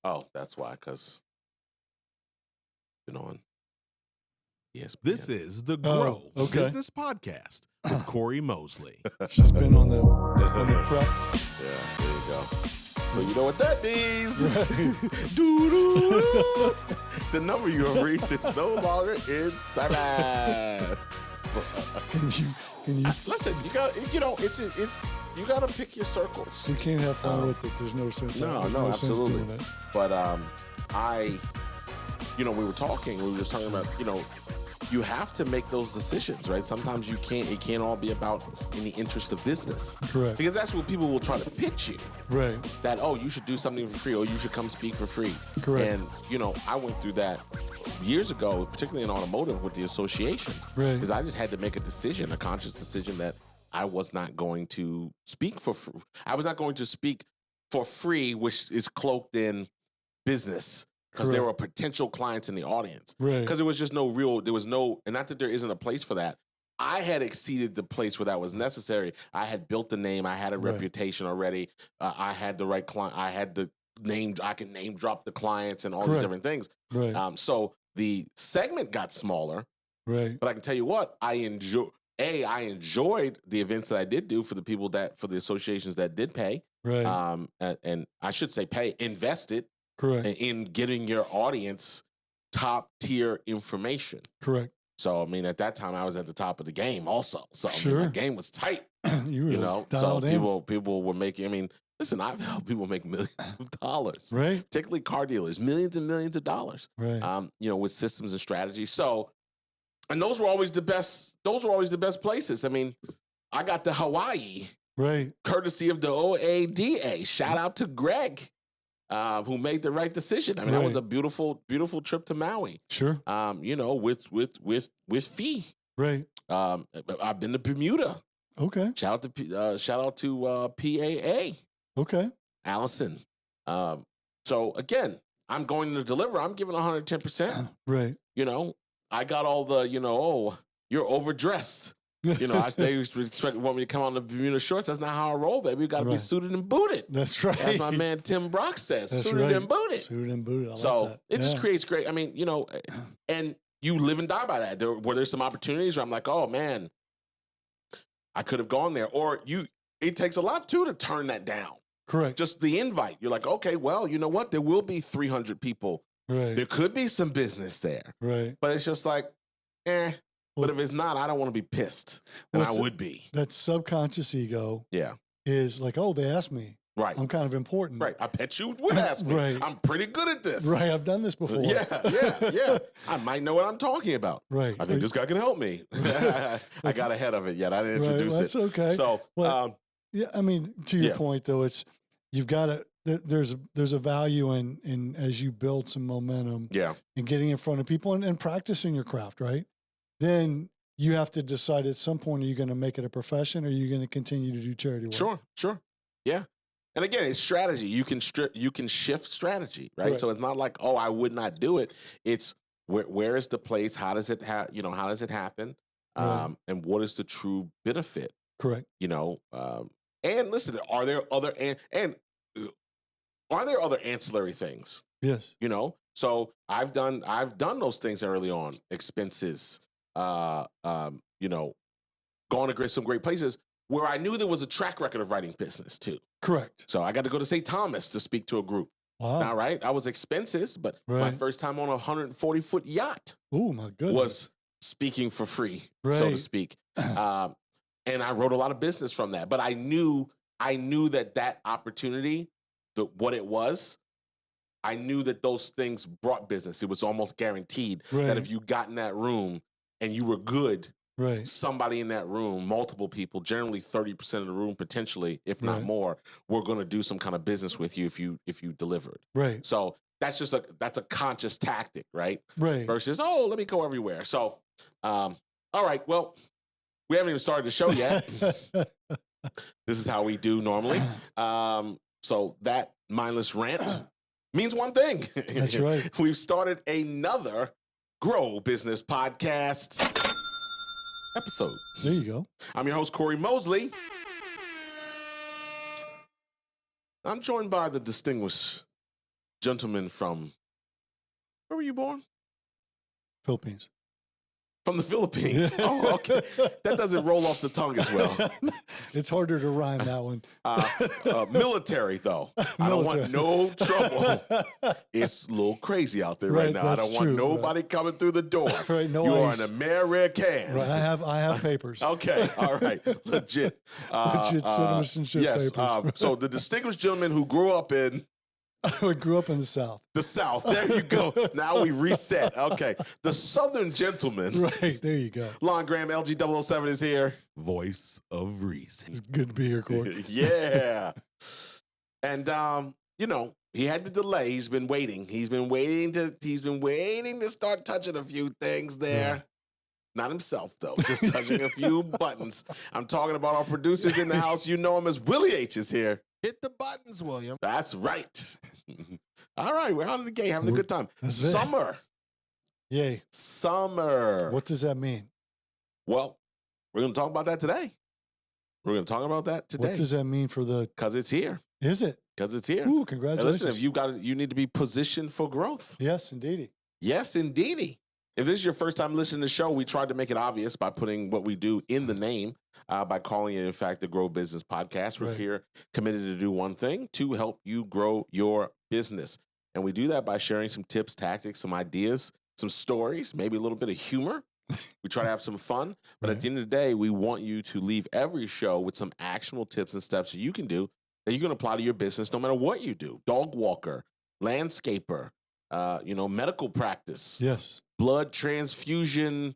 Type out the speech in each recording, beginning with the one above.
Oh, that's why, because been on ESPN. This is the Grow Business Podcast with Cory Mosley. She's been on the prep. Yeah, there you go. So you know what that means. The number you have reached is no longer in service. Can you? Listen, you got it's you got to pick your circles. You can't have fun with it. There's no sense. No, absolutely. Sense doing it. But we were just talking about, you have to make those decisions, right? Sometimes it can't all be about in the interest of business. Correct. Because that's what people will try to pitch you. Right. That, you should do something for free, or you should come speak for free. Correct. And, I went through that years ago, particularly in automotive with the associations. Right. Because I just had to make a conscious decision that I was not going to speak for free. I was not going to speak for free, which is cloaked in business. Because there were potential clients in the audience. Right. Because there was just and not that there isn't a place for that. I had exceeded the place where that was necessary. I had built a name. I had a reputation already. I had the right client. I had the name. I can name drop the clients and all these different things. Right. So the segment got smaller. Right. But I can tell you what, I enjoyed the events that I did do for the associations that did pay. Right. And I should say invested. Correct. In getting your audience top tier information. Correct. So, at that time I was at the top of the game also. So, sure. My game was tight. You know, so people were making, listen, I've helped people make millions of dollars. Right. Particularly car dealers, millions and millions of dollars. Right. With systems and strategies. So, and those were always the best places. I got to Hawaii. Right. Courtesy of the OADA. Shout out to Greg. Who made the right decision. That was a beautiful, beautiful trip to Maui. Sure. With fee. Right. I've been to Bermuda. Okay. Shout out to PAA. Okay. Allison. So again, I'm going to deliver. I'm giving 110%. Right. I got all the, you're overdressed. They want me to come on the Bermuda shorts. That's not how I roll, baby. We got to be suited and booted. That's right. As my man Tim Brock says, That's suited right. and booted. Suited and booted. It just creates great. And you live and die by that. Were there some opportunities where I'm like, oh man, I could have gone there. Or it takes a lot too to turn that down. Correct. Just the invite. You're like, okay, well, you know what? There will be 300 people. Right. There could be some business there. Right. But it's just like, But if it's not, I don't want to be pissed. And I would be. That subconscious ego is like, oh, they asked me. Right. I'm kind of important. Right. I bet you would ask me. Right. I'm pretty good at this. Right. I've done this before. Yeah. I might know what I'm talking about. Right. I think this guy can help me. I got ahead of it yet. I didn't introduce That's it. Okay. So, to your point though, you've got to, there's a value in as you build some momentum and getting in front of people and practicing your craft, right? Then you have to decide at some point, are you going to make it a profession or are you going to continue to do charity work? Sure. Yeah. And again, it's strategy. You can shift strategy, right? So it's not like, I would not do it. It's where is the place? How does it how does it happen? And what is the true benefit? Correct. And listen, are there other ancillary things? Yes. So I've done those things early on. Expenses, gone to some great places where I knew there was a track record of writing business too. Correct. So I got to go to St. Thomas to speak to a group. Wow. All right. I was expenses, but my first time on a 140-foot yacht. Oh my goodness. Was speaking for free, so to speak. And I wrote a lot of business from that. But I knew that opportunity, what it was, I knew that those things brought business. It was almost guaranteed that if you got in that room and you were good, somebody in that room, multiple people, generally 30% of the room, potentially, if not more, were going to do some kind of business with you if you delivered. Right. So that's a conscious tactic, right? Right. Versus, let me go everywhere. So, all right, well, we haven't even started the show yet. This is how we do normally. So that mindless rant means one thing. That's right. We've started another Grow Business Podcast episode. There you go. I'm your host, Cory Mosley. I'm joined by the distinguished gentleman from, where were you born? Philippines. From the Philippines. Yeah. Oh, okay. That doesn't roll off the tongue as well. It's harder to rhyme that one. Military, though. I don't want no trouble. It's a little crazy out there right now. I don't want nobody coming through the door. Right, no you ice. are an American. Right, I have papers. Okay, all right. Legit. Legit citizenship papers. So the distinguished gentleman who grew up in... I grew up in the South. The South. There you go. Now we reset. Okay. The Southern gentleman. Right. There you go. Lon Graham, LG007 is here. Voice of reason. It's good to be here, Cory. Yeah. And, he had to delay. He's been waiting. He's been waiting to start touching a few things there. Yeah. Not himself, though. Just touching a few buttons. I'm talking about our producers in the house. You know him as Willie H is here. Hit the buttons, William. That's right. All right, we're out of the gate, having a good time. Summer. Yay. Summer. What does that mean? Well, we're going to talk about that today. What does that mean for the... Because it's here. Is it? Because it's here. Ooh, congratulations. And listen, you need to be positioned for growth. Yes, indeedy. Yes, indeedy. If this is your first time listening to the show, we tried to make it obvious by putting what we do in the name, by calling it, in fact, the Grow Business Podcast. We're here committed to do one thing, to help you grow your business. And we do that by sharing some tips, tactics, some ideas, some stories, maybe a little bit of humor. We try to have some fun. But at the end of the day, we want you to leave every show with some actionable tips and steps that you can do that you can apply to your business no matter what you do. Dog walker, landscaper, medical practice. Yes. Blood transfusion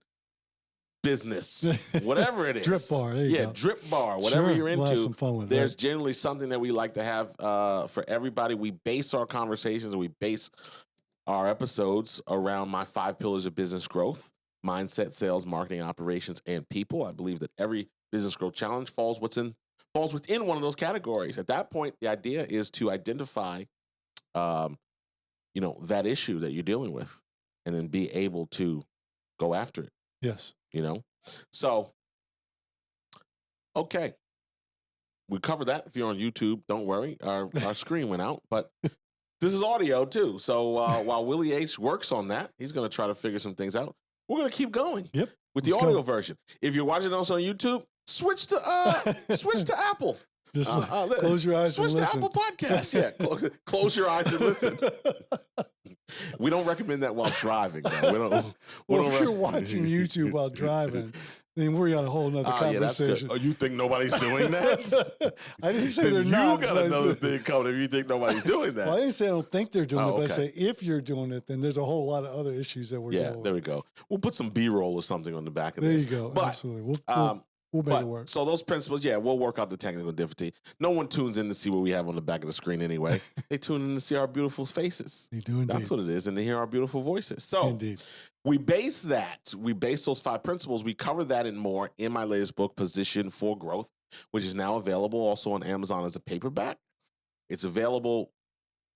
business, whatever it is. Drip bar. There you go. Drip bar, whatever you're into. We'll have some fun with there's generally something that we like to have for everybody. We base our conversations and we base our episodes around my 5 pillars of business growth: mindset, sales, marketing, operations, and people. I believe that every business growth challenge falls within one of those categories. At that point, the idea is to identify, that issue that you're dealing with, and then be able to go after it. Yes. So, okay. We covered that. If you're on YouTube, don't worry. Our screen went out, but this is audio too. So while Willie H works on that, he's going to try to figure some things out. We're going to keep going with the audio version. If you're watching us on YouTube, switch to Apple. Just close your eyes and listen. Switch to Apple Podcasts. Yeah, close your eyes and listen. We don't recommend that while driving, though. If you're watching YouTube while driving, then we're on a whole nother conversation. Oh, you think nobody's doing that? I didn't say they're not. You got another thing coming if you think nobody's doing that. Well, I didn't say I don't think they're doing it, but I say if you're doing it, then there's a whole lot of other issues that we're dealing with. Yeah, there we go. We'll put some B-roll or something on the back of this. There you go. But, absolutely. We'll make it work. So those principles, we'll work out the technical difficulty. No one tunes in to see what we have on the back of the screen anyway. They tune in to see our beautiful faces. They do indeed. That's what it is, and to hear our beautiful voices. So indeed. We base those 5 principles. We cover that and more in my latest book, Position for Growth, which is now available also on Amazon as a paperback. It's available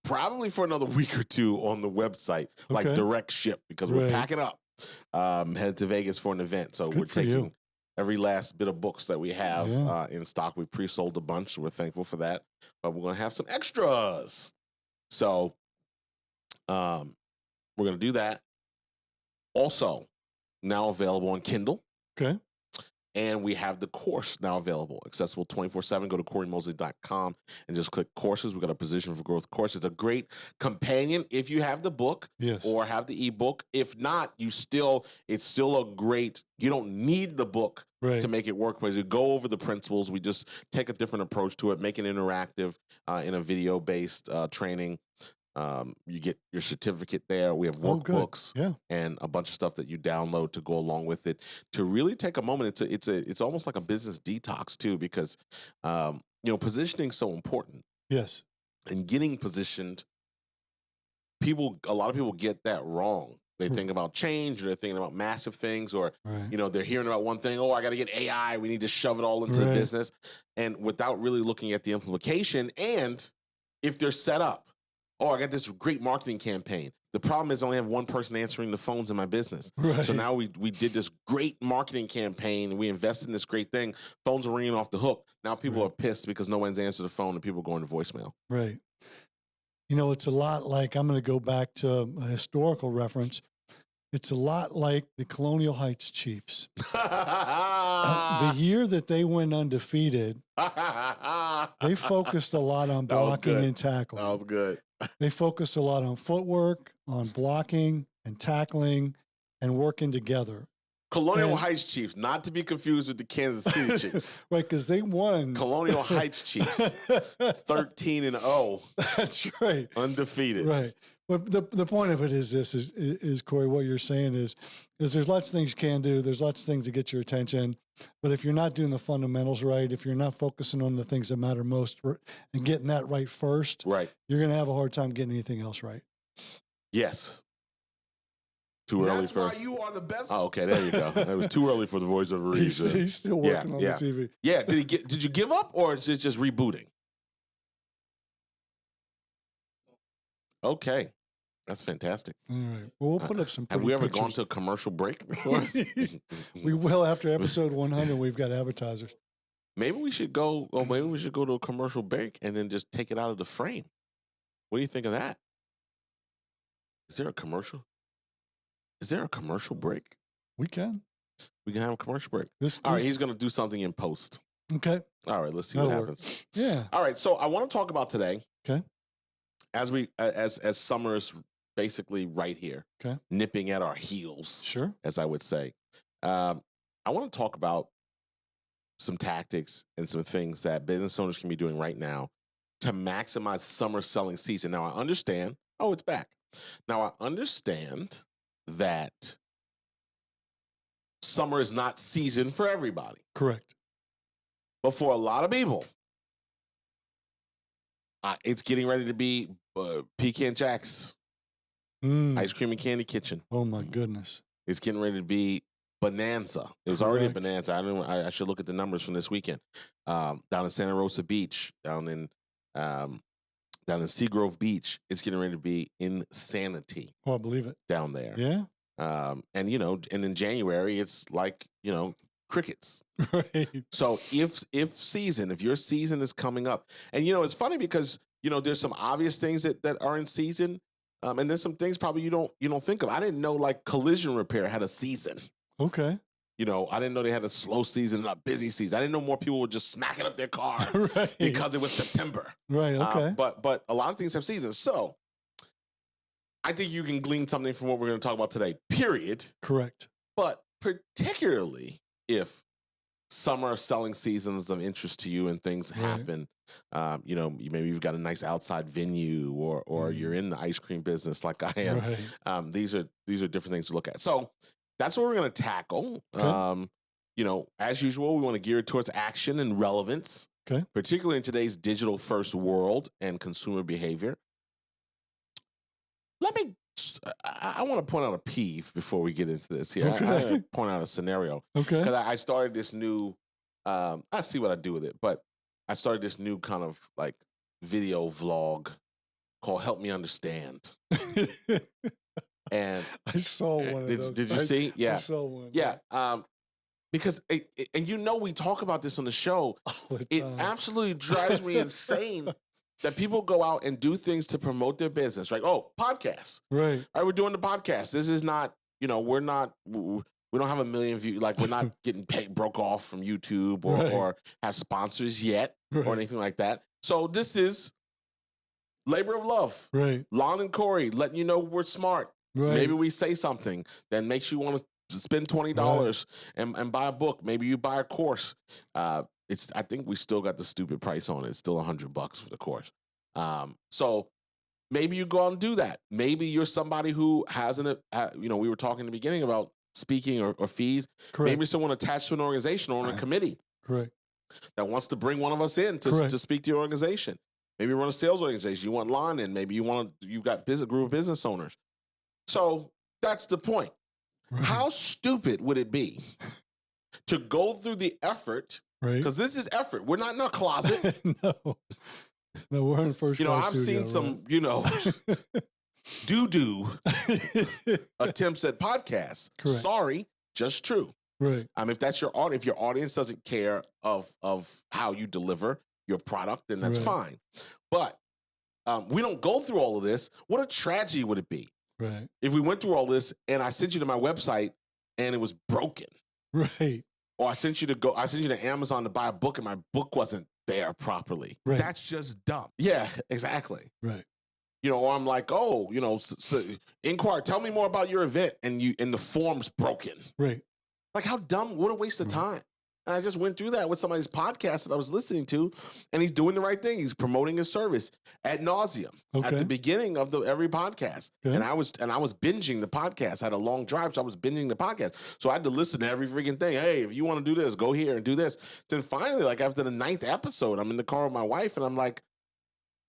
probably for another week or two on the website, like direct ship, because we're packing up, headed to Vegas for an event. So we're taking every last bit of books that we have in stock. We pre-sold a bunch. So we're thankful for that. But we're going to have some extras. So we're going to do that. Also, now available on Kindle. Okay. And we have the course now available, accessible 24/7. Go to CoryMosley.com and just click courses. We've got a Position for Growth course. It's a great companion if you have the book or have the ebook. If not, it's still a great, you don't need the book to make it work. But as you go over the principles, we just take a different approach to it, make it interactive in a video-based training. You get your certificate there. We have workbooks and a bunch of stuff that you download to go along with it. To really take a moment, it's almost like a business detox too, because positioning is so important. Yes, and getting positioned. A lot of people get that wrong. They think about change, or they're thinking about massive things, or they're hearing about one thing. Oh, I got to get AI. We need to shove it all into the business, and without really looking at the implication. And if they're set up. Oh, I got this great marketing campaign. The problem is I only have one person answering the phones in my business. Right. So now we did this great marketing campaign. We invested in this great thing. Phones are ringing off the hook. Now people are pissed because no one's answered the phone and people are going to voicemail. Right. it's a lot like, I'm going to go back to a historical reference. It's a lot like the Colonial Heights Chiefs. The year that they went undefeated, they focused a lot on blocking and tackling. That was good. They focused a lot on footwork, on blocking and tackling and working together. Colonial Heights Chiefs, not to be confused with the Kansas City Chiefs. Right, because they won. Colonial Heights Chiefs, 13-0. That's right. Undefeated. Right. But the point of it is this, is Cory, what you're saying is there's lots of things you can do. There's lots of things to get your attention. But if you're not doing the fundamentals right, if you're not focusing on the things that matter most and getting that right first, right, you're going to have a hard time getting anything else right. Yes. Too early for. That's why you are the best. Oh, okay, there you go. It was too early for the voice of reason. He's still working on the TV. Yeah. Did you give up, or is it just rebooting? Okay, that's fantastic. All right. Well, we'll put up some. Have we ever pictures. gone to a commercial break before? We will after episode 100. We've got advertisers. Maybe we should go. Or maybe we should go to a commercial break and then just take it out of the frame. What do you think of that? Is there a commercial? Is there a commercial break? We can. We can have a commercial break. All right, he's going to do something in post. Okay. All right, let's see what happens. Yeah. All right, so I want to talk about today. Okay. As summer is basically right here, okay, nipping at our heels. Sure. As I would say, I want to talk about some tactics and some things that business owners can be doing right now to maximize summer selling season. Now, I understand. Oh, it's back. Now, I understand that summer is not season for everybody. Correct. But for a lot of people, it's getting ready to be Pecan Jack's Ice Cream and Candy Kitchen. Oh, my goodness. It's getting ready to be Bonanza. It was already a Bonanza. I should look at the numbers from this weekend. Down in Santa Rosa Beach, down in Seagrove Beach, it's getting ready to be Insanity. Oh, I believe it. Down there. Yeah. And in January, it's like, crickets. Right. So if your season is coming up, and it's funny because there's some obvious things that are in season, and there's some things probably you don't think of. I didn't know like collision repair had a season. Okay. I didn't know they had a slow season and a busy season. I didn't know more people were just smacking up their car because it was September. Right. Okay. But a lot of things have seasons. So I think you can glean something from what we're going to talk about today. Period. Correct. But particularly if summer selling seasons of interest to you and things happen, maybe you've got a nice outside venue or you're in the ice cream business like I am. Right. These are different things to look at. So that's what we're going to tackle. Okay. As usual, we want to gear it towards action and relevance, particularly in today's digital first world and consumer behavior. I want to point out a peeve before we get into this here. Okay. I want to point out a scenario. Okay. Because I started this new, I see what I do with it, but I started this new kind of like video vlog called Help Me Understand. And I saw one of those. Did you see? Yeah. I saw one. Yeah. Because, we talk about this on the show. It absolutely drives me insane that people go out and do things to promote their business. Like, podcasts. Right. All right, we're doing the podcast. This is not, we don't have 1 million views. Like, we're not getting paid, broke off from YouTube or have sponsors yet or anything like that. So this is labor of love. Right. Lon and Cory letting you know we're smart. Right. Maybe we say something that makes you want to spend $20 and buy a book. Maybe you buy a course. I think we still got the stupid price on it. It's still $100 for the course. So maybe you go out and do that. Maybe you're somebody who hasn't, we were talking in the beginning about speaking or fees. Correct. Maybe someone attached to an organization or on a committee. Correct. That wants to bring one of us in to speak to your organization. Maybe you run a sales organization. You want Lon in. Maybe you've got group of business owners. So that's the point. Right. How stupid would it be to go through the effort? Right. Because this is effort. We're not in a closet. No, we're in first class I've seen some, doo-doo attempts at podcasts. Correct. Sorry, just true. Right. If that's your audience, if your audience doesn't care of how you deliver your product, then that's fine. But we don't go through all of this. What a tragedy would it be if we went through all this and I sent you to my website and it was broken? Right. Or I sent you to Amazon to buy a book and my book wasn't there properly. Right. That's just dumb. Yeah, exactly. Right. Or I'm like, oh, inquire, tell me more about your event, and the form's broken. Right. Like, how dumb, what a waste of time. And I just went through that with somebody's podcast that I was listening to, and he's doing the right thing. He's promoting his service ad nauseum at the beginning of every podcast. Okay. And I was binging the podcast. I had a long drive, so I was binging the podcast. So I had to listen to every freaking thing. Hey, if you want to do this, go here and do this. Then finally, like after the 9th episode, I'm in the car with my wife, and I'm like,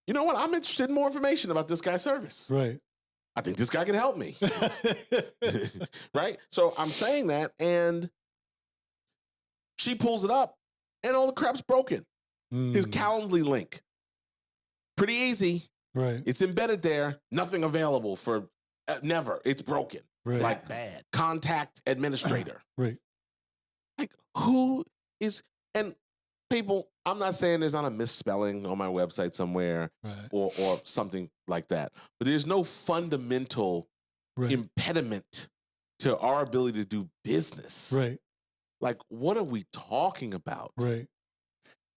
you know what? I'm interested in more information about this guy's service. Right. I think this guy can help me. Right? So I'm saying that, and she pulls it up, and all the crap's broken. His Calendly link. Pretty easy. Right. It's embedded there. Nothing available for never. It's broken. Right. Like bad. Contact administrator. Right. Like, who is... And people, I'm not saying there's not a misspelling on my website somewhere or something like that. But there's no fundamental impediment to our ability to do business. Right. Like, what are we talking about? Right.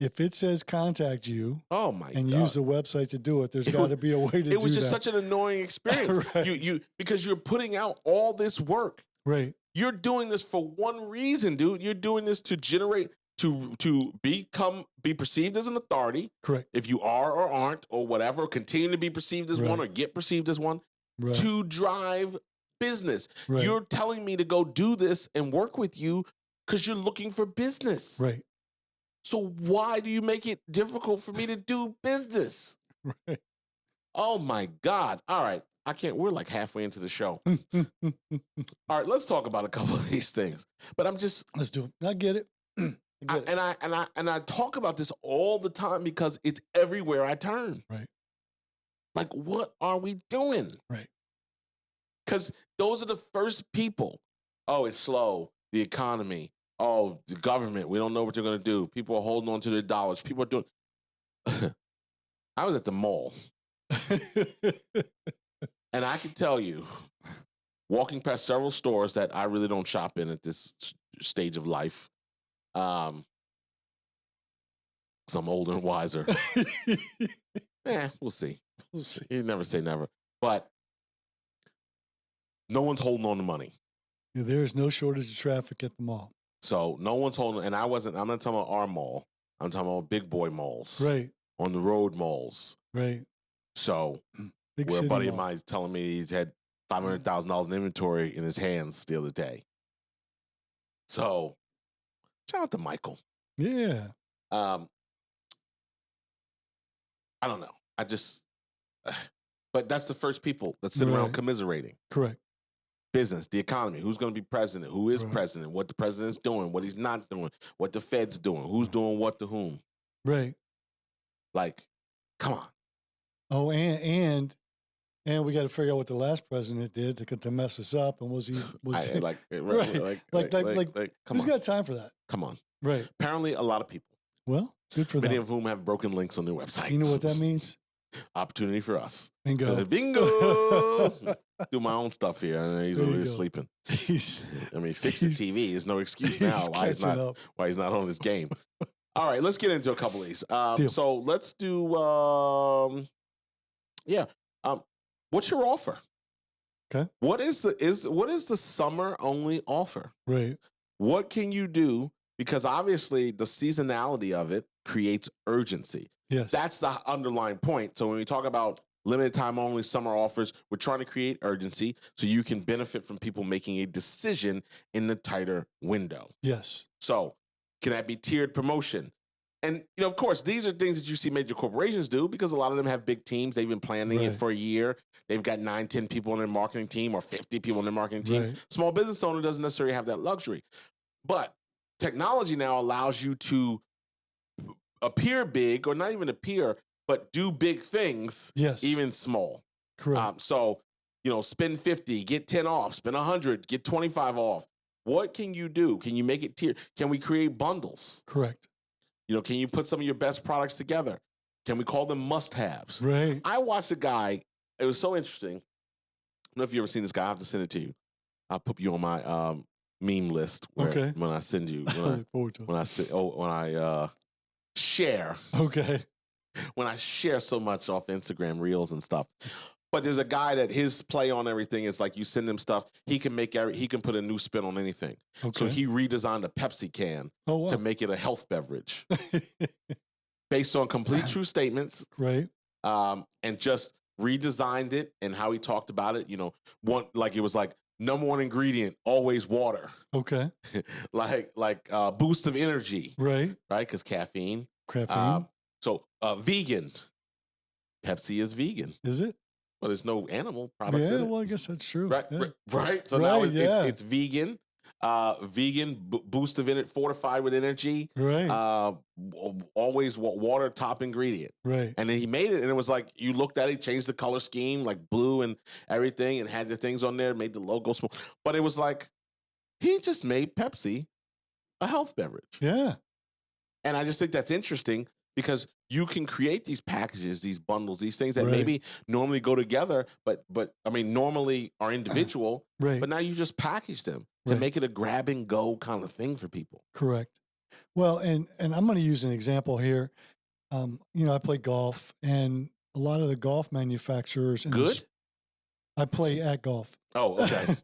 If it says contact you, and use the website to do it, there's got to be a way to do that. It was just such an annoying experience. You because you're putting out all this work. Right. You're doing this for one reason, dude. You're doing this to generate to be perceived as an authority. Correct. If you are or aren't or whatever, continue to be perceived as one or get perceived as one. Right. To drive business. Right. You're telling me to go do this and work with you because you're looking for business. Right. So why do you make it difficult for me to do business? Right. Oh my God. All right. We're like halfway into the show. All right, let's talk about a couple of these things. But let's do it. I get it. I talk about this all the time because it's everywhere I turn. Right. Like, what are we doing? Right. Because those are the first people. Oh, it's slow. The economy. Oh, the government. We don't know what they're going to do. People are holding on to their dollars. People are doing... I was at the mall. And I can tell you, walking past several stores that I really don't shop in at this stage of life, because I'm older and wiser. We'll see. You never say never. But no one's holding on to money. Yeah, there's no shortage of traffic at the mall. So no one's holding, and I'm not talking about our mall. I'm talking about big boy malls. Right. On the road malls. Right. So where a buddy of mine is telling me he's had $500,000 in inventory in his hands the other day. So shout out to Michael. Yeah. I don't know. But that's the first people that sit around commiserating. Correct. Business, the economy, who's going to be president, who is president, what the president's doing, what he's not doing, what the Fed's doing, who's doing what to whom. Right. Like, come on. Oh, and we got to figure out what the last president did to mess us up. And was he like who's got time for that? Come on. Right. Apparently, a lot of people. Well, good for them. Many of whom have broken links on their website. You know what that means? Opportunity for us. Bingo. Bingo. Do my own stuff here. And he's always sleeping. Fix the TV. There's no excuse now why he's not on his game. All right, let's get into a couple of these. So let's do, what's your offer? Okay. What is the summer only offer? Right. What can you do? Because obviously the seasonality of it creates urgency. Yes. That's the underlying point. So when we talk about limited time only summer offers, we're trying to create urgency so you can benefit from people making a decision in the tighter window. Yes. So can that be tiered promotion? And, of course, these are things that you see major corporations do because a lot of them have big teams. They've been planning it for a year. They've got 9, 10 people on their marketing team or 50 people on their marketing team. Right. Small business owner doesn't necessarily have that luxury. But technology now allows you to appear big, or not even appear, but do big things, even small. Correct. So, spend 50, get 10 off, spend 100, get 25 off. What can you do? Can you make it tiered? Can we create bundles? Correct. Can you put some of your best products together? Can we call them must-haves? Right. I watched a guy. It was so interesting. I don't know if you've ever seen this guy. I have to send it to you. I'll put you on my meme list when I send you. When I share. Okay. When I share so much off Instagram Reels and stuff. But there's a guy that his play on everything is like you send him stuff, he can put a new spin on anything. Okay. So he redesigned a Pepsi can to make it a health beverage. Based on complete true statements. Right. And just redesigned it and how he talked about it. It was like number one ingredient, always water. Okay. like boost of energy. Right. Right? Because caffeine. So vegan. Pepsi is vegan. Is it? Well, there's no animal products in it. Yeah, well, I guess that's true. Right, yeah. right. So now it's vegan. Boost of energy, fortified with energy. Right. Always water top ingredient. Right. And then he made it, and it was like you looked at it, changed the color scheme, like blue and everything, and had the things on there, made the logo small. But it was like he just made Pepsi a health beverage. Yeah. And I just think that's interesting because you can create these packages, these bundles, these things that maybe normally go together, but I mean normally are individual. Right. But now you just package them to make it a grab and go kind of thing for people. Correct. Well, and I'm going to use an example here. I play golf, and a lot of the golf manufacturers. Good. I play at golf. Oh, okay.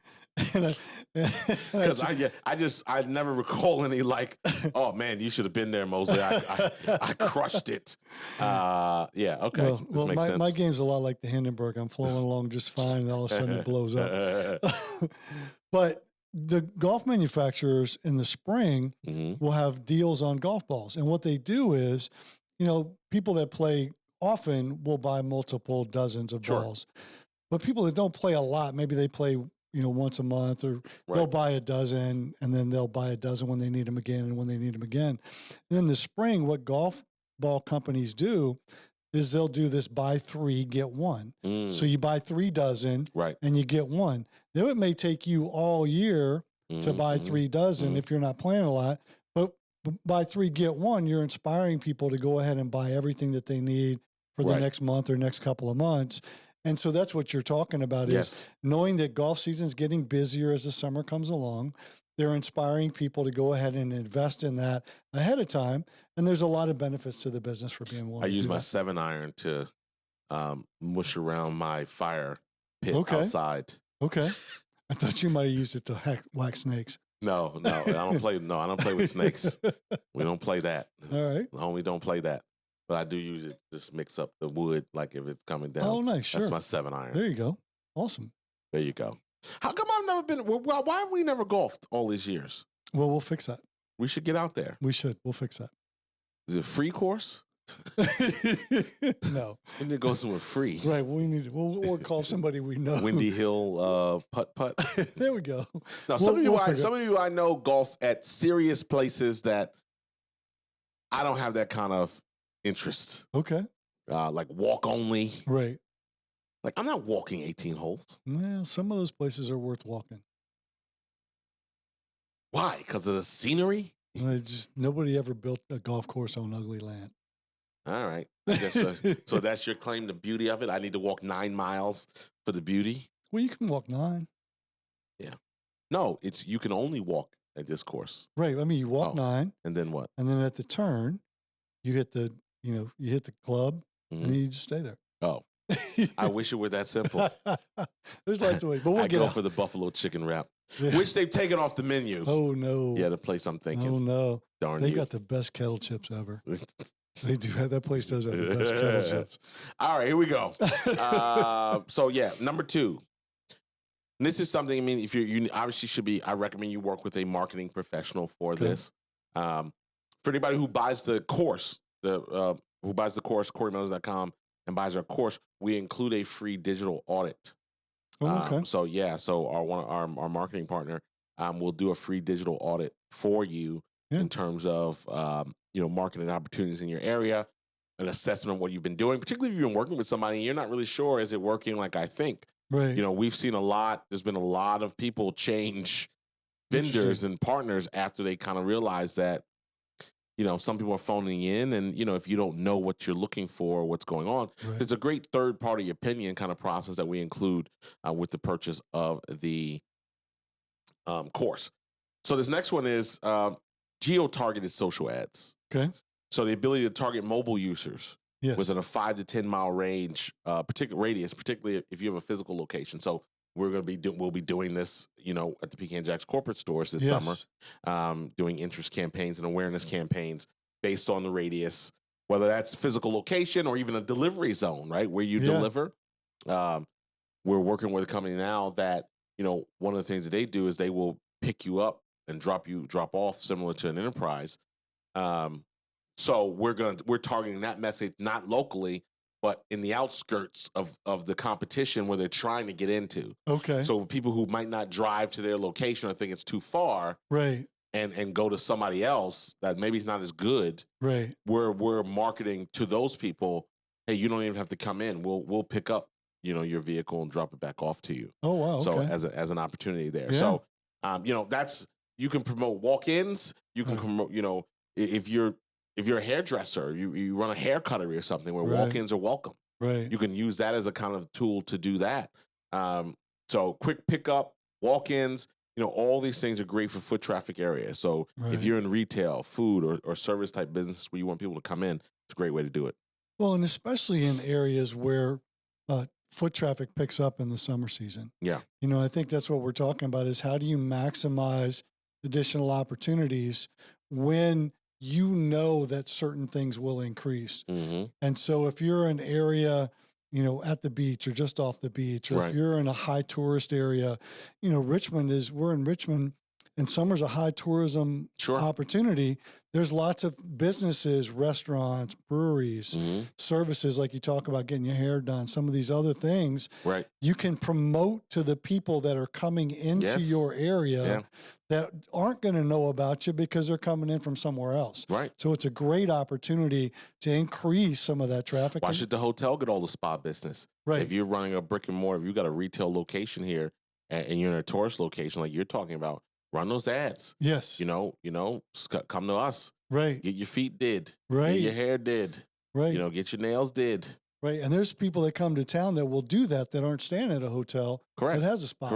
Because I never recall any like, oh man, you should have been there, Mosley. I crushed it. Yeah, okay. Well, makes sense. My game's a lot like the Hindenburg. I'm flowing along just fine, and all of a sudden it blows up. But the golf manufacturers in the spring will have deals on golf balls, and what they do is, people that play often will buy multiple dozens of balls, but people that don't play a lot, maybe they play once a month, or they'll buy a dozen, and then they'll buy a dozen when they need them again and when they need them again. And in the spring, what golf ball companies do is they'll do this buy 3, get 1. So you buy 3 dozen and you get 1. Now it may take you all year to buy 3 dozen if you're not playing a lot, but buy 3, get 1, you're inspiring people to go ahead and buy everything that they need for the next month or next couple of months. And so that's what you're talking about is knowing that golf season's getting busier as the summer comes along. They're inspiring people to go ahead and invest in that ahead of time. And there's a lot of benefits to the business for being willing to do that. I use my 7-iron to mush around my fire pit outside. Okay. I thought you might have used it to whack snakes. No, I don't play. No, I don't play with snakes. We don't play that. All right. Homie, don't play that. But I do use it to mix up the wood, like if it's coming down. Oh, nice. Sure. That's my 7-iron. There you go. Awesome. There you go. How come I've never been? Why have we never golfed all these years? Well, we'll fix that. We should get out there. We should. We'll fix that. Is it a free course? No. We need to go somewhere free. Right. We'll call somebody we know. Windy Hill putt. There we go. Now, some of you I know golf at serious places that I don't have that kind of interest. Okay. Like walk only. Right. Like I'm not walking 18 holes. Well, some of those places are worth walking. Why? Because of the scenery? Just nobody ever built a golf course on ugly land. All right. I guess so that's your claim to beauty of it? I need to walk 9 miles for the beauty? Well, you can walk 9. Yeah. No, you can only walk at this course. Right. I mean, you walk 9. And then what? And then at the turn, you hit the club and then you just stay there. Oh. I wish it were that simple. There's lots of ways, but we'll get go for the buffalo chicken wrap, which they've taken off the menu. Oh, no. Yeah, the place I'm thinking. Oh, no. Darn They got the best kettle chips ever. They do have, that place does have the best kettle chips. All right, here we go. So, number 2. And this is something, I mean, if you obviously should be, I recommend you work with a marketing professional for this. For anybody who buys the course, CoryMosley.com, and buys our course, we include a free digital audit. Okay. So our marketing partner will do a free digital audit for you in terms of marketing opportunities in your area, an assessment of what you've been doing, particularly if you've been working with somebody and you're not really sure, is it working like I think? Right. We've seen there's been a lot of people change vendors and partners after they kind of realize that some people are phoning in, and if you don't know what you're looking for, what's going on, there's a great third-party opinion kind of process that we include with the purchase of the course. So this next one is geo-targeted social ads. Okay. So the ability to target mobile users within a 5 to 10 mile range, radius, particularly if you have a physical location. So we'll be doing this, at the Pecan Jacks corporate stores this summer, doing interest campaigns and awareness campaigns based on the radius, whether that's physical location or even a delivery zone, right, where you deliver. We're working with a company now that, one of the things that they do is they will pick you up and drop off, similar to an enterprise. So we're targeting that message not locally, but in the outskirts of the competition where they're trying to get into. Okay. So people who might not drive to their location or think it's too far, right, and go to somebody else that maybe is not as good, right, we're marketing to those people. Hey, you don't even have to come in. We'll pick up, your vehicle and drop it back off to you. Oh wow. So okay. as an opportunity there. Yeah. So that's, you can promote walk-ins. You can promote, if you're a hairdresser, you run a hair cuttery or something where walk-ins are welcome. Right. You can use that as a kind of tool to do that. So quick pickup, walk-ins, all these things are great for foot traffic areas. So if you're in retail, food, or service type business where you want people to come in, it's a great way to do it. Well, and especially in areas where foot traffic picks up in the summer season. Yeah. I think that's what we're talking about is how do you maximize additional opportunities when that certain things will increase. Mm-hmm. And so if you're in an area, at the beach or just off the beach, or if you're in a high tourist area, we're in Richmond, and summer's a high tourism opportunity. There's lots of businesses, restaurants, breweries, services, like you talk about getting your hair done, some of these other things. Right. You can promote to the people that are coming into your area that aren't going to know about you because they're coming in from somewhere else. Right. So it's a great opportunity to increase some of that traffic. Why should the hotel get all the spa business? Right. If you're running a brick and mortar, if you got a retail location here and you're in a tourist location like you're talking about, run those ads. Yes. Come to us. Right. Get your feet did. Right. Get your hair did. Right. Get your nails did. Right. And there's people that come to town that will do that aren't staying at a hotel. Correct. That has a spa.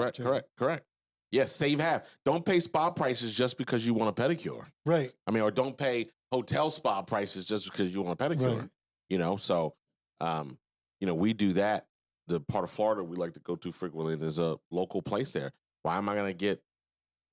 Correct. Yes, save half. Don't pay spa prices just because you want a pedicure. Right. Or don't pay hotel spa prices just because you want a pedicure. Right. So, we do that. The part of Florida we like to go to frequently, there's a local place there. Why am I going to get,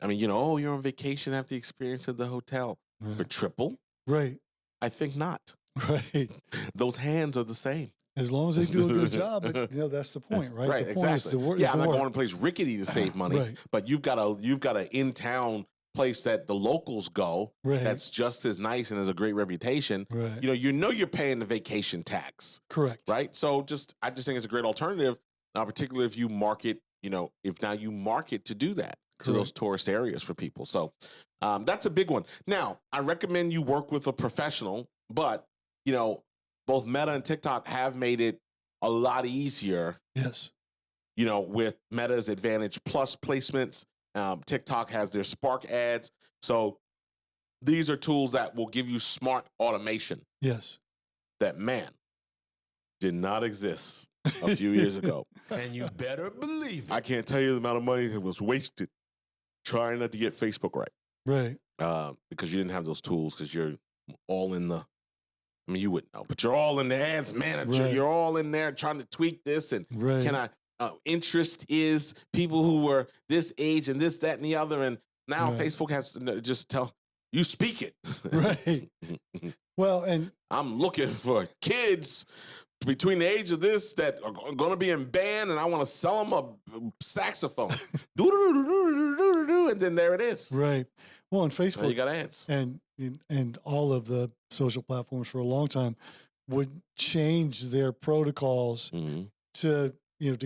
you're on vacation after the experience of the hotel for triple? Right. I think not. Right. Those hands are the same. As long as they do a good job, that's the point, right? Right, the point exactly. is I'm not going to a place rickety to save money, but you've got a in-town place that the locals go that's just as nice and has a great reputation. Right. You're paying the vacation tax. Correct. Right? So I just think it's a great alternative, particularly if you market, if now you market to do that. To those tourist areas for people. So that's a big one. Now, I recommend you work with a professional, but, both Meta and TikTok have made it a lot easier. Yes. With Meta's Advantage Plus placements. TikTok has their Spark ads. So these are tools that will give you smart automation. Yes. That, did not exist a few years ago. And you better believe it. I can't tell you the amount of money that was wasted trying not to get Facebook right. Right. Because you didn't have those tools because you're all in the, you wouldn't know, but you're all in the ads manager. Right. You're all in there trying to tweak this. And interest is people who were this age and this, that, and the other. And now Facebook has to just tell you speak it. Right. Well, and I'm looking for kids between the age of this that are going to be in band, and I want to sell them a saxophone. And then there it is. Right. Well, on Facebook, you got ads. And all of the social platforms for a long time would change their protocols to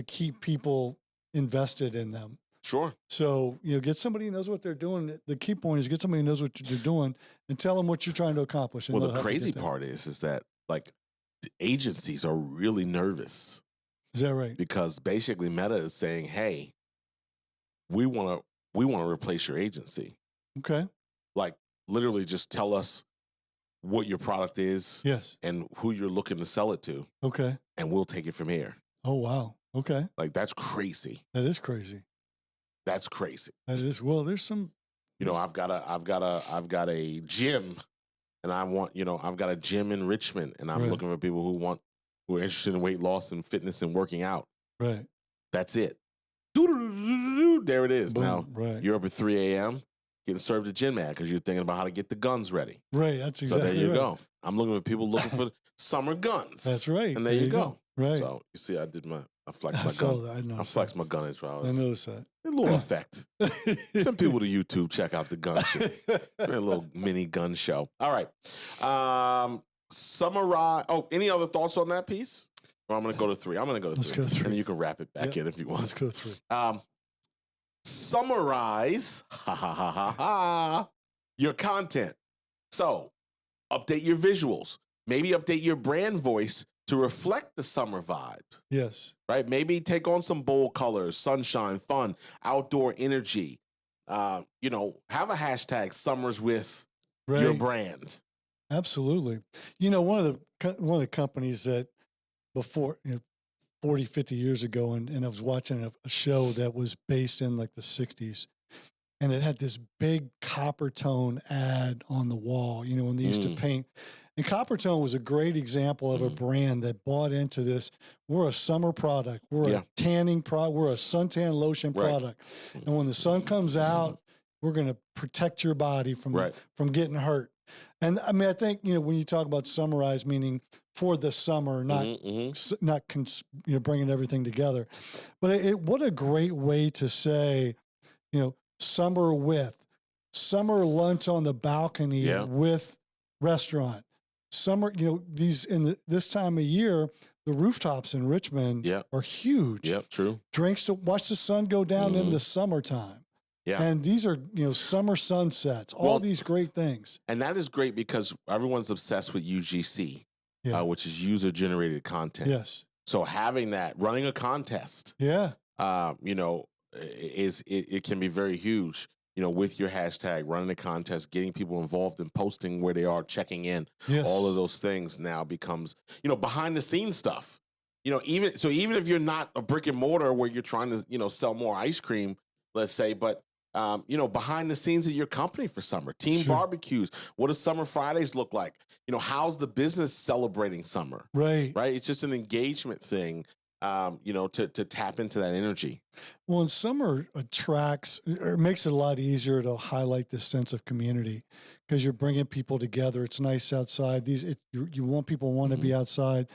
keep people invested in them. Sure. So, get somebody who knows what they're doing. The key point is get somebody who knows what you're doing and tell them what you're trying to accomplish. Well, the crazy part is that the agencies are really nervous. Is that right? Because basically Meta is saying, hey, we want to replace your agency. Okay. Literally just tell us what your product is, yes, and who you're looking to sell it to. Okay. And we'll take it from here. Oh, wow. Okay. Like, that's crazy. That is crazy. That's crazy. That is. Well, there's some. You know, I've got a gym, and I've got a gym in Richmond, and I'm looking for people who are interested in weight loss and fitness and working out. Right. That's it. There it is. Boom. Now you're up at 3 a.m. getting served a gin man because you're thinking about how to get the guns ready. Right. That's exactly. So there you go. I'm looking for people looking for summer guns. That's right. And there you go. Right. So you see, I flexed my gun. I flexed my gun as well. I noticed that. A little effect. Send people to YouTube, check out the gun show. A little mini gun show. All right. Summarize. Oh, any other thoughts on that piece? Well, I'm going to go to 3. I'm going to go to 3. Let's go 3. And you can wrap it back in if you want. Let's go 3. Summarize your content. So, update your visuals. Maybe update your brand voice to reflect the summer vibe. Yes. Right? Maybe take on some bold colors, sunshine, fun, outdoor energy. Have a hashtag summers with your brand. Absolutely. One of the companies that before 40, 50 years ago, and I was watching a show that was based in like the 60s, and it had this big copper tone ad on the wall, when they used to paint. And Coppertone was a great example of a brand that bought into this. We're a summer product. We're a tanning product. We're a suntan lotion product. And when the sun comes out, we're going to protect your body from getting hurt. And I mean, I think, when you talk about summarize, meaning for the summer, not bringing everything together. But what a great way to say, summer summer lunch on the balcony with restaurant. Summer, this time of year, the rooftops in Richmond are huge. Yep, true. Drinks to watch the sun go down in the summertime. Yeah. And these are, summer sunsets, all these great things. And that is great because everyone's obsessed with UGC, which is user-generated content. Yes. So having that, running a contest, it can be very huge. With your hashtag, running a contest, getting people involved in posting where they are, checking in, all of those things now becomes, behind the scenes stuff. Even if you're not a brick and mortar where you're trying to, sell more ice cream, let's say, but, behind the scenes of your company for summer, team barbecues, what does Summer Fridays look like? How's the business celebrating summer? Right. It's just an engagement thing. To tap into that energy. Well, and summer attracts, or makes it a lot easier to highlight this sense of community because you're bringing people together. It's nice outside. You want people want to be outside.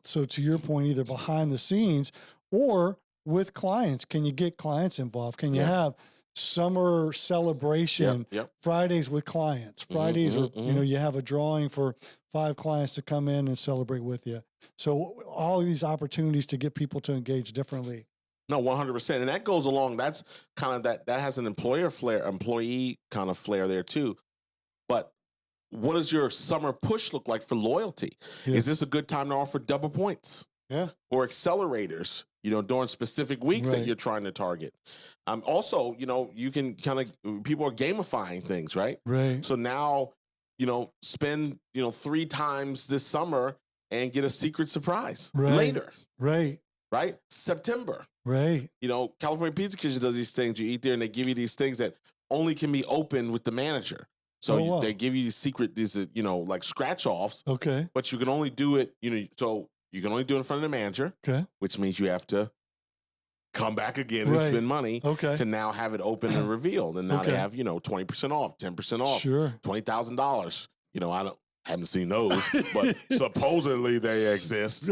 So to your point, either behind the scenes or with clients, can you get clients involved? Can you have summer celebration Fridays with clients? Fridays are, you have a drawing for 5 clients to come in and celebrate with you. So all of these opportunities to get people to engage differently. No, 100%. And that goes along. That's kind of that has an employee kind of flair there too. But what does your summer push look like for loyalty? Yeah. Is this a good time to offer double points? Yeah. Or accelerators, during specific weeks that you're trying to target. Also, you can people are gamifying things, right? Right. So now, spend, 3 times this summer and get a secret surprise later. Right. September. Right. California Pizza Kitchen does these things. You eat there and they give you these things that only can be opened with the manager. So they give you these like scratch offs. Okay. But you can only do it, so you can only do it in front of the manager. Okay. Which means you have to come back again and spend money to now have it open and revealed. And now they have, 20% off, 10% off, $20,000. I haven't seen those, but supposedly they exist.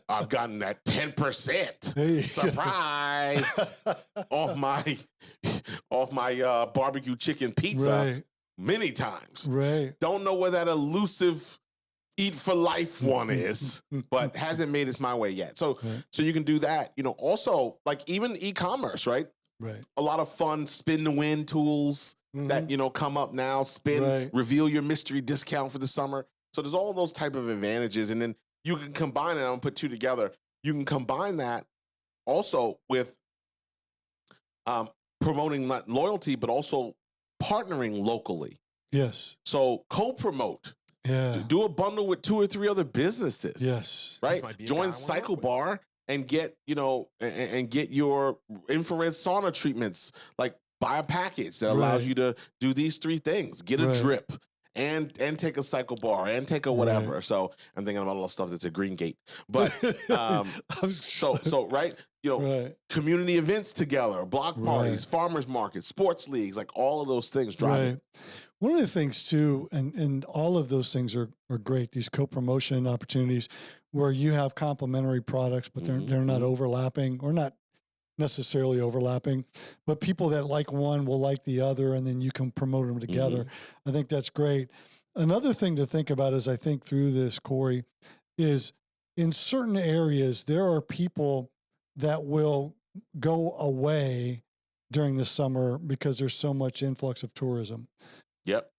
I've gotten that 10% surprise off my barbecue chicken pizza many times. Right. Don't know where that elusive eat for life one is, but hasn't made its my way yet. So you can do that. Also like even e-commerce, right? Right. A lot of fun spin to win tools that, come up now. Spin, reveal your mystery discount for the summer. So there's all those type of advantages. And then you can combine it. I'm gonna put 2 together. You can combine that also with promoting not loyalty, but also partnering locally. Yes. So co-promote. Yeah. Do a bundle with 2 or 3 other businesses. Yes. Right. Join Cycle Bar and get, and get your infrared sauna treatments. Like buy a package that allows you to do these 3 things. Get a drip and take a Cycle Bar and take a whatever. Right. So I'm thinking about all the stuff that's a Green Gate. But right. Community events together, block parties, farmers markets, sports leagues, like all of those things drive it. One of the things too, and all of those things are great, these co-promotion opportunities where you have complementary products, but they're not overlapping, or not necessarily overlapping, but people that like one will like the other, and then you can promote them together. I think that's great. Another thing to think about as I think through this, Cory, is in certain areas, there are people that will go away during the summer because there's so much influx of tourism. Yep.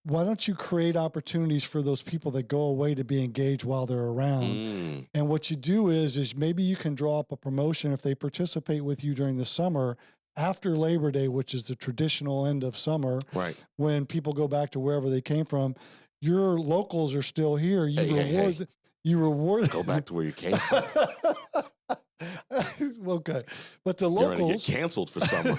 Why don't you create opportunities for those people that go away to be engaged while they're around? And what you do is maybe you can draw up a promotion if they participate with you during the summer after Labor Day, which is the traditional end of summer. Right. When people go back to wherever they came from, your locals are still here. You reward. Go back to where you came from. Okay. But the locals... You're going to get canceled for summer.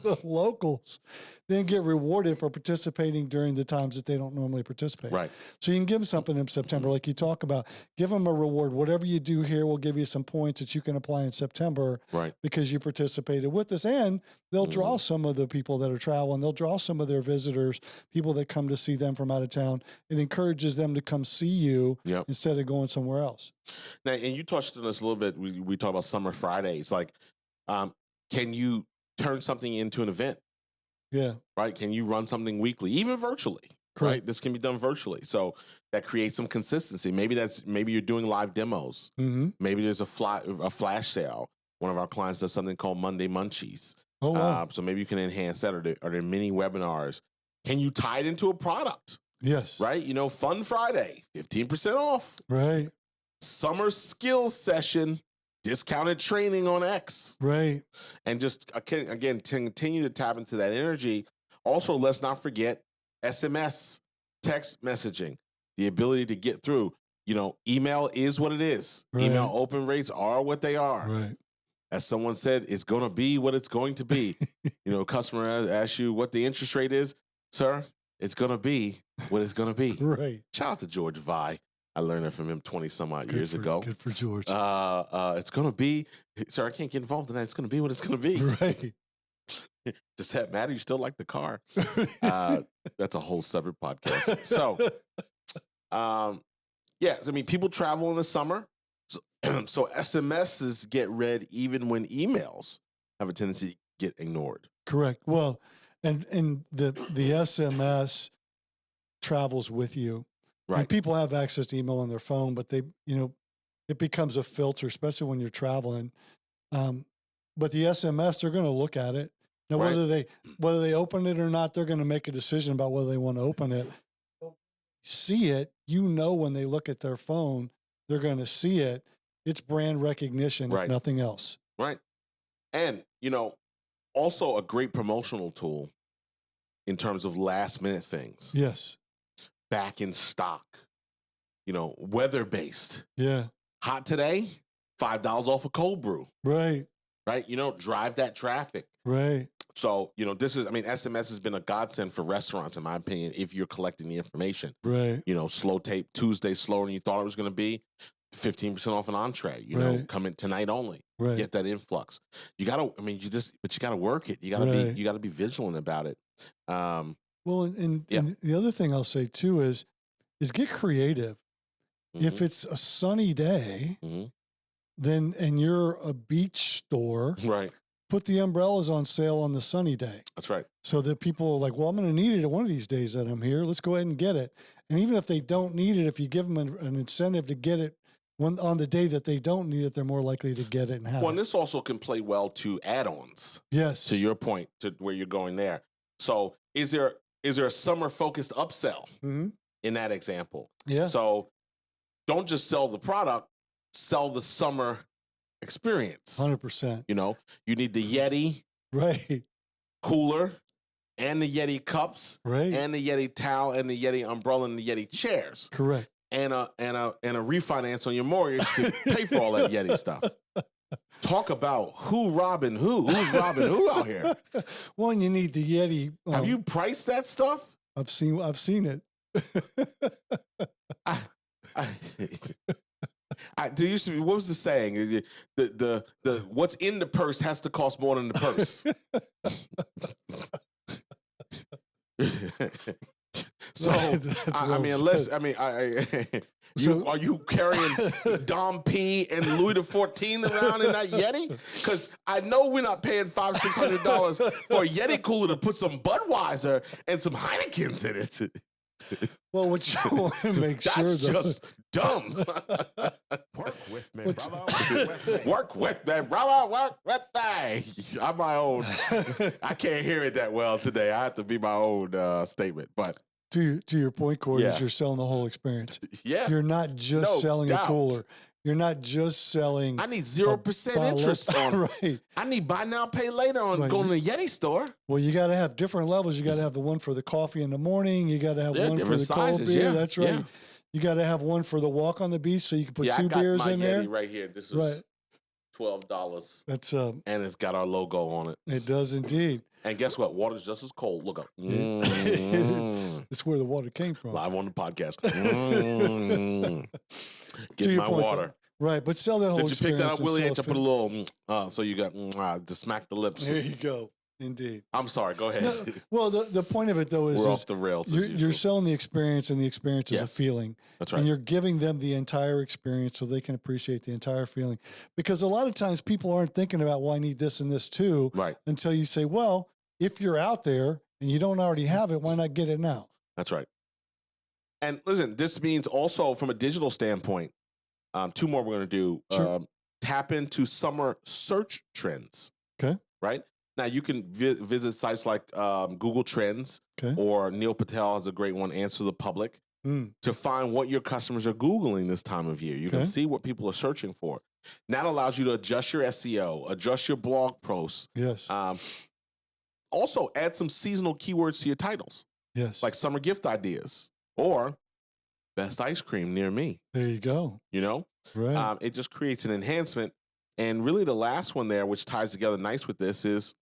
The locals then get rewarded for participating during the times that they don't normally participate. Right. So you can give them something in September, like you talk about. Give them a reward. Whatever you do here, we'll give you some points that you can apply in September because you participated with us. And they'll draw some of the people that are traveling. They'll draw some of their visitors, people that come to see them from out of town. It encourages them to come see you instead of going somewhere else. Now, and you touched on this a little bit. We talk about Summer Fridays. Like, can you turn something into an event? Yeah. Right. Can you run something weekly, even virtually? Correct. Right. This can be done virtually. So that creates some consistency. Maybe you're doing live demos. Maybe there's a flash sale. One of our clients does something called Monday Munchies. Oh, wow. So maybe you can enhance that, or there mini webinars. Can you tie it into a product? Yes. Right. Fun Friday, 15% off. Right. Summer skills session, discounted training on X. Right. And just, again, continue to tap into that energy. Also, let's not forget SMS, text messaging, the ability to get through. Email is what it is. Right. Email open rates are what they are. Right. As someone said, it's going to be what it's going to be. Customer asks you what the interest rate is. Sir, it's going to be what it's going to be. Right. Shout out to George Vi. I learned it from him 20-some-odd years ago. Good for George. It's going to be, sir, I can't get involved in that. It's going to be what it's going to be. Right. Does that matter? You still like the car. That's a whole separate podcast. So, people travel in the summer. So SMSs get read even when emails have a tendency to get ignored. Correct. Well, and the SMS travels with you. Right. And people have access to email on their phone, but they, it becomes a filter, especially when you're traveling. But the SMS, they're going to look at it. Now, whether they open it or not, they're going to make a decision about whether they want to open it. See it, when they look at their phone, they're going to see it. It's brand recognition, if nothing else. Right. And, also a great promotional tool in terms of last minute things. Yes. Back in stock, weather-based. Yeah. Hot today, $5 off a cold brew. Right. Right. Drive that traffic. Right. So, SMS has been a godsend for restaurants, in my opinion, if you're collecting the information. Right. Slow tape Tuesday, slower than you thought it was going to be. 15% off an entree, come in tonight only. Right. Get that influx. You got to, but you got to work it. You got to you got to be vigilant about it. Well, and the other thing I'll say too is get creative. If it's a sunny day, then, and you're a beach store, right? Put the umbrellas on sale on the sunny day. That's right. So that people are like, well, I'm going to need it one of these days that I'm here. Let's go ahead and get it. And even if they don't need it, if you give them an incentive to get it on the day that they don't need it, they're more likely to get it and have it. And this also can play well to add-ons. Yes. To your point, to where you're going there. So is there a summer-focused upsell in that example? Yeah. So don't just sell the product, sell the summer experience. 100%. You need the Yeti right cooler and the Yeti cups, and the Yeti towel, and the Yeti umbrella, and the Yeti chairs. Correct. And a refinance on your mortgage to pay for all that Yeti stuff. Talk about who's robbing who out here. Well, and you need the Yeti. Have you priced that stuff? I've seen it. There used to be, what was the saying? The what's in the purse has to cost more than the purse. So are you carrying Dom P and Louis XIV around in that Yeti? Because I know we're not paying $500-600 for a Yeti cooler to put some Budweiser and some Heinekens in it. Well, what you want to make sure that's just dumb. Work with me, brother. Work with me, brother. Work with me. I'm my own. I can't hear it that well today. I have to be my own statement. But to your point, Cory, is you're selling the whole experience. Yeah, you're not just selling a cooler. You're not just selling. I need 0% interest on. Right. I need buy now, pay later on going to the Yeti store. Well, you got to have different levels. You got to have the one for the coffee in the morning. You got to have one for the cold beer. Yeah. That's right. Yeah. You got to have one for the walk on the beach, so you can put two beers in there. I got my Yeti right here. This is $12. That's and it's got our logo on it. It does indeed. And guess what? Water's just as cold. Look up. That's where the water came from. Live on the podcast. Get my point, water. Right, but sell that whole experience. Did you pick that up, Willie? I put a little, so you got to smack the lips. There you go. Indeed. I'm sorry. Go ahead. No, well, the point of it, though, is we're off the rails. You're selling the experience, and the experience is a feeling. That's right. And you're giving them the entire experience so they can appreciate the entire feeling. Because a lot of times people aren't thinking about, well, I need this and this too. Right. Until you say, well, if you're out there and you don't already have it, why not get it now? That's right. And listen, this means also from a digital standpoint, two more we're going to do. Sure. Tap into summer search trends. Okay. Right? Now, you can visit sites like Google Trends, or Neil Patel has a great one, Answer the Public, to find what your customers are Googling this time of year. You can see what people are searching for. And that allows you to adjust your SEO, adjust your blog posts. Yes. Also, add some seasonal keywords to your titles. Yes. Like summer gift ideas or best ice cream near me. There you go. You know? Right. It just creates an enhancement. And really the last one there, which ties together nice with this, is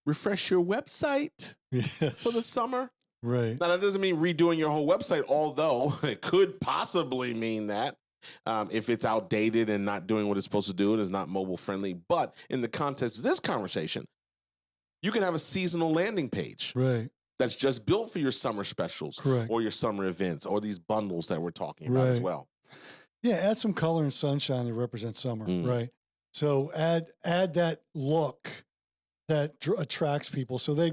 refresh your website for the summer. Right. Now, that doesn't mean redoing your whole website, although it could possibly mean that if it's outdated and not doing what it's supposed to do and is not mobile friendly. But in the context of this conversation, you can have a seasonal landing page. Right. That's just built for your summer specials. Correct. Or your summer events or these bundles that we're talking about as well. Yeah, add some color and sunshine that represents summer, right? So add that look that attracts people. So they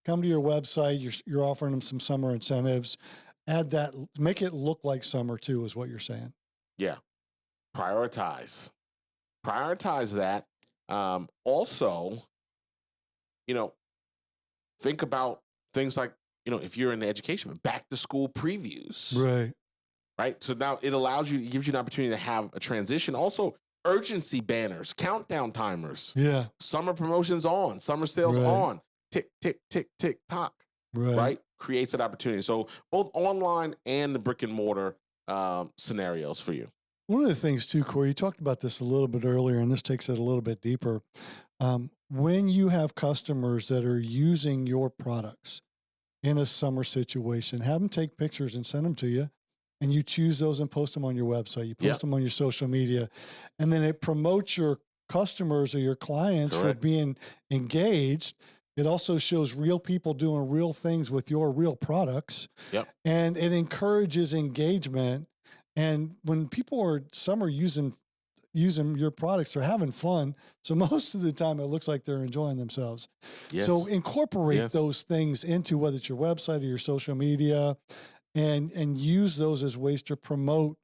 come to your website, you're offering them some summer incentives. Add that, make it look like summer too, is what you're saying. Yeah. Prioritize that. Also, think about things like, if you're in education, back to school previews. Right. So now it gives you an opportunity to have a transition. Also, urgency banners, countdown timers. Yeah. Summer promotions on, summer sales on, tick, tick, tick, tick, tock. Right. Creates that opportunity. So both online and the brick and mortar scenarios for you. One of the things too, Cory, you talked about this a little bit earlier, and this takes it a little bit deeper. When you have customers that are using your products in a summer situation, have them take pictures and send them to you. And you choose those and post them on your website. You post them on your social media. And then it promotes your customers or your clients for being engaged. It also shows real people doing real things with your real products. And it encourages engagement. And when people are summer using your products, they're having fun. So most of the time it looks like they're enjoying themselves. So incorporate those things into whether it's your website or your social media. And use those as ways to promote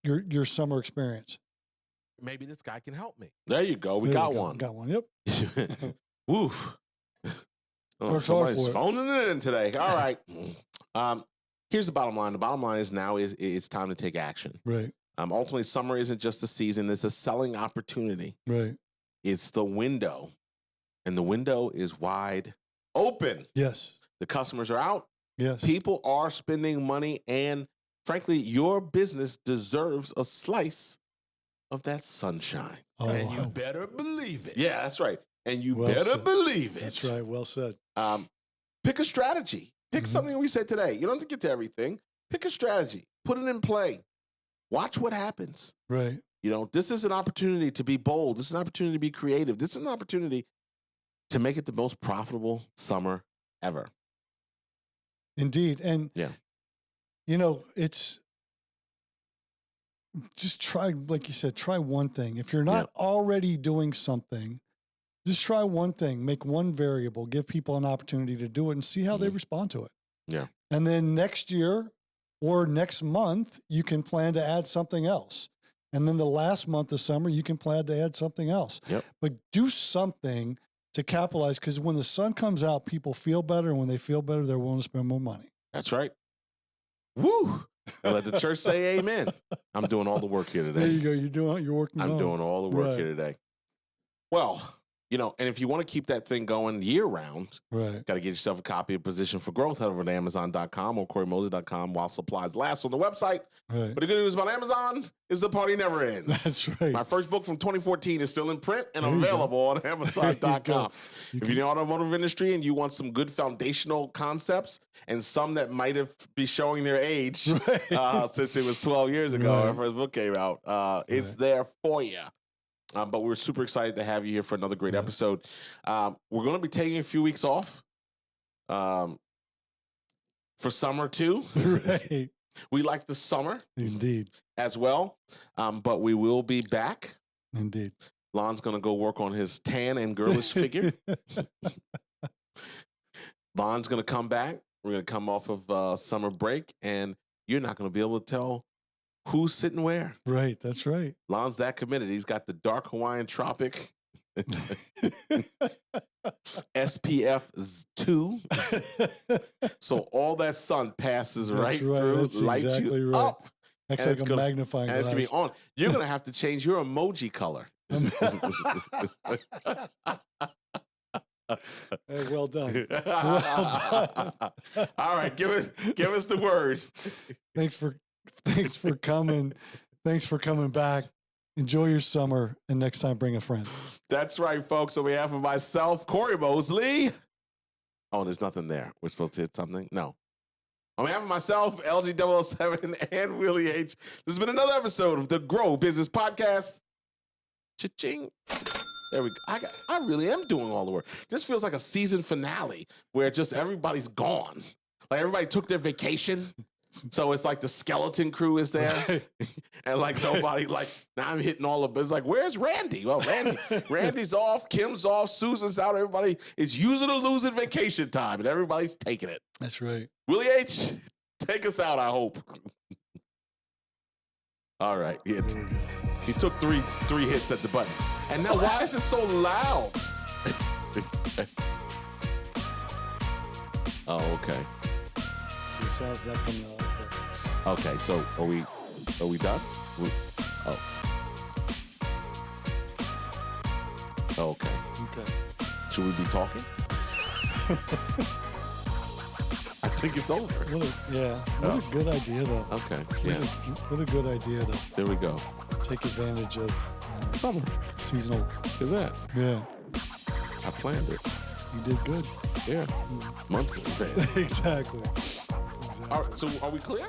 your summer experience. Maybe this guy can help me. There you go. We got one. Got one. Yep. Oof. Somebody's phoning it in today. All right. Here's the bottom line. The bottom line is now it's time to take action. Right. Ultimately, summer isn't just a season. It's a selling opportunity. Right. It's the window. And the window is wide open. Yes. The customers are out. Yes. People are spending money, and frankly, your business deserves a slice of that sunshine. Oh, and you better believe it. Yeah, that's right. And you better believe it. That's right. Well said. Pick a strategy. Pick something we said today. You don't have to get to everything. Pick a strategy. Put it in play. Watch what happens. Right. You know, this is an opportunity to be bold. This is an opportunity to be creative. This is an opportunity to make it the most profitable summer ever. Indeed. And, you know, it's just try, like you said, try one thing. If you're not already doing something, just try one thing, make one variable, give people an opportunity to do it and see how they respond to it. Yeah. And then next year or next month, you can plan to add something else. And then the last month of summer, you can plan to add something else. Yep. But do something to capitalize, because when the sun comes out, people feel better. And when they feel better, they're willing to spend more money. That's right. Woo! And let the church say amen. I'm doing all the work here today. There you go. You're working. I'm doing all the work here today. Well, you know, and if you want to keep that thing going year round, got to get yourself a copy of Position for Growth. Head over to Amazon.com or CoryMosley.com while supplies last on the website. Right. But the good news about Amazon is the party never ends. That's right. My first book from 2014 is still in print and available on Amazon.com. If you're in the automotive industry and you want some good foundational concepts and some that might have be showing their age since it was 12 years ago our first book came out, it's there for you. But we're super excited to have you here for another great episode. We're going to be taking a few weeks off for summer too. Right. We like the summer. Indeed. As well. But we will be back. Indeed. Lon's going to go work on his tan and girlish figure. Lon's going to come back. We're going to come off of summer break, and you're not going to be able to tell who's sitting where. Right, that's right. Lon's that committed. He's got the dark Hawaiian tropic SPF 2. So all that sun passes through, that's lights exactly you up. That's like a magnifying glass. And it's going to be on. You're going to have to change your emoji color. Hey, well done. Well done. All right, give us the word. Thanks for coming. Thanks for coming back. Enjoy your summer, and next time bring a friend. That's right, folks. On behalf of myself, Cory Mosley. Oh, there's nothing there. We're supposed to hit something? No. On behalf of myself, LG007, and Willie H., this has been another episode of the Grow Business Podcast. Cha-ching. There we go. I really am doing all the work. This feels like a season finale where just everybody's gone. Like everybody took their vacation. So it's like the skeleton crew is there, and like nobody, like now I'm hitting all of it. It's like, where's Randy? Well, Randy's off, Kim's off, Susan's out. Everybody is using or losing vacation time, and everybody's taking it. That's right. Willie H., take us out, I hope. All right. He took three hits at the button. And now why is it so loud? Oh, okay. Besides that coming out. Okay, so are we done? Okay. Should we be talking? I think it's over. What a good idea, though. Okay, What a good idea, though. There we go. Take advantage of summer. Seasonal. Look at that. Yeah. I planned it. You did good. Yeah. Months in advance. Exactly. All right, so are we clear?